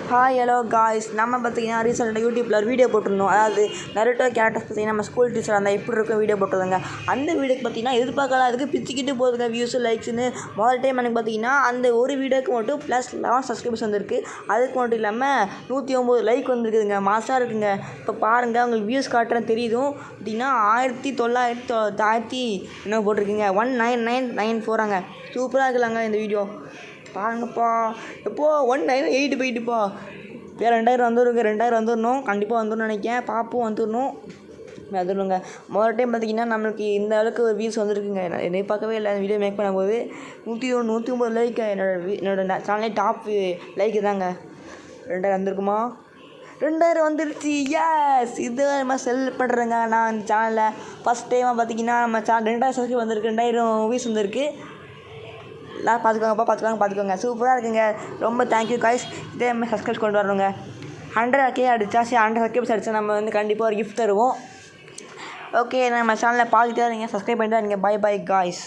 Hi hello guys, நம்ம பார்த்தீங்கன்னா ரீசெண்டாக யூடியூப்பில் ஒரு வீடியோ போட்டிருந்தோம். அதாவது நருட்டோ கேரக்டர்ஸ் பார்த்தீங்கன்னா நம்ம ஸ்கூல் டீச்சர் அந்த எப்படி இருக்க வீடியோ போட்டிருந்தாங்க. அந்த வீடியோக்கு பார்த்தீங்கன்னா எதிர்பார்க்கலாம் அதுக்கு பிச்சுக்கிட்டு போகுதுங்க வியூஸு லைக்ஸ்னு. முதல் டைம் எனக்கு பார்த்தீங்கன்னா அந்த ஒரு வீடியோக்கு மட்டும் +11 சப்ஸ்கிரைபர்ஸ் வந்திருக்கு. அதுக்கு மட்டும் இல்லாமல் 109 லைக் வந்துருக்குதுங்க. மாசாக இருக்குங்க. இப்போ பாருங்கள், உங்களுக்கு வியூஸ் காட்டுறேன் தெரியுதும் பார்த்தீங்கன்னா 1900 என்ன போட்டிருக்கீங்க 19994 சூப்பராக இருக்கலாங்க இந்த வீடியோ. பாருங்கப்பா, எப்போ 198 போயிட்டுப்பா. வேறு 2000 வந்துடுங்க. 2000 வந்துடணும், கண்டிப்பாக வந்துடணும்னு நினைக்கிறேன். பாப்பும் வந்துடணும், வந்துடணுங்க. முதல் டைம் பார்த்திங்கன்னா நம்மளுக்கு இந்த அளவுக்கு ஒரு வியூஸ் வந்துருக்குங்க. என்னை பார்க்கவே இல்லை வீடியோ மேக் பண்ணும்போது. 109 லைக் என்னோட சேனலே டாப் லைக்கு தாங்க. 2000 வந்திருக்குமா? 2000 வந்துருச்சு. எஸ், இது நம்ம செல் பண்ணுறேங்க. நான் இந்த சேனலில் ஃபஸ்ட் டைமாக பார்த்திங்கன்னா நம்ம சேனல் 2000 சப்ஸ்கிரைப் வந்திருக்கு, 2000 வியூஸ் வந்திருக்கு. எல்லாம் பார்த்துக்கோங்க. சூப்பராக இருக்குங்க. ரொம்ப தேங்க்யூ காய்ஸ். இதே மாதிரி சப்ஸ்கிரைப் கொண்டு வரணுங்க. 100K அடிச்சா 100 சப்ஸ்கிரைப்ஸ் அடித்தா நம்ம கண்டிப்பாக ஒரு கிஃப்ட் தருவோம். ஓகே, நம்ம சேனலில் பார்த்துட்டே இருங்க, சப்ஸ்கிரைப் பண்ணிட்டு இருங்க. By guys.